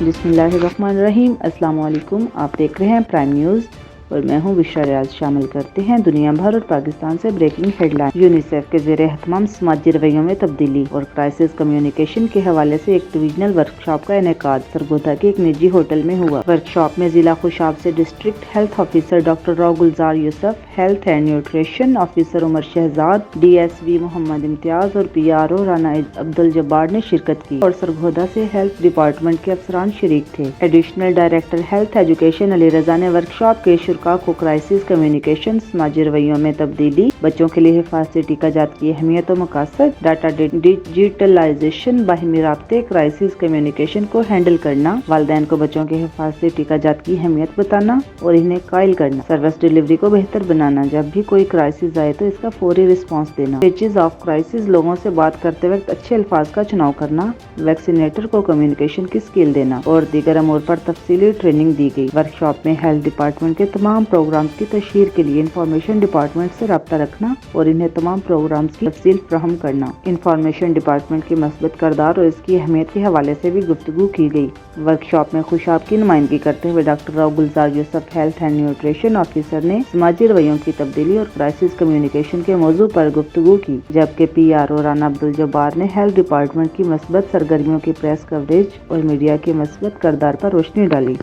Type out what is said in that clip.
بسم اللہ الرحمن الرحیم۔ السلام علیکم، آپ دیکھ رہے ہیں پرائم نیوز اور میں ہوں بشرا ریاض۔ شامل کرتے ہیں دنیا بھر اور پاکستان سے بریکنگ ہیڈ لائن۔ یونیسیف کے زیر اہتمام سماجی رویوں میں تبدیلی اور کرائسس کمیونیکیشن کے حوالے سے ایک ڈویژنل ورکشاپ کا انعقاد سرگودا کے ایک نجی ہوٹل میں ہوا۔ ورکشاپ میں ضلع خوشاب سے district health officer doctor Rao Gulzar Yusuf, health and nutrition officer Umar Shahzad, D S V Muhammad Imtiaz اور P R O Rana Abdul Jabbar نے شرکت کی اور سرگودا سے ہیلتھ ڈپارٹمنٹ کے افسران شریک تھے۔ Additional director health education Ali Raza نے ورکشاپ کے شرکاء کو کرائسس کمیونیکیشن، سماجی رویوں میں تبدیلی، بچوں کے لیے حفاظتی ٹیکہ جات کی اہمیت و مقاصد، ڈاٹا ڈیجیٹلائزیشن، باہمی رابطے، کرائسس کمیونیکیشن کو ہینڈل کرنا، والدین کو بچوں کے حفاظتی ٹیکہ جات کی اہمیت بتانا اور انہیں قائل کرنا، سروس ڈیلیوری کو بہتر بنانا، جب بھی کوئی کرائسس آئے تو اس کا فوری رسپانس دینا، اسٹیجز آف کرائسس، لوگوں سے بات کرتے وقت اچھے الفاظ کا چناؤ کرنا، ویکسینیٹر کو کمیونیکیشن کی اسکل دینا اور دیگر امور پر تفصیلی ٹریننگ دی گئی۔ ورکشاپ میں ہیلتھ ڈپارٹمنٹ کے تمام پروگرامز کی تشہیر کے لیے انفارمیشن ڈپارٹمنٹ سے رابطہ رکھنا اور انہیں تمام پروگرامز کی تفصیل فراہم کرنا، انفارمیشن ڈپارٹمنٹ کے مثبت کردار اور اس کی اہمیت کے حوالے سے بھی گفتگو کی گئی۔ ورکشاپ میں خوشاب کی نمائندگی کرتے ہوئے doctor Rao Gulzar Yusuf, health and nutrition officer نے سماجی رویوں کی تبدیلی اور کرائسس کمیونیکیشن کے موضوع پر گفتگو کی، جبکہ P R O Rana Abdul Jabbar نے ہیلتھ ڈپارٹمنٹ کی مثبت سرگرمیوں کی پریس کوریج اور میڈیا کے مثبت کردار پر روشنی ڈالی۔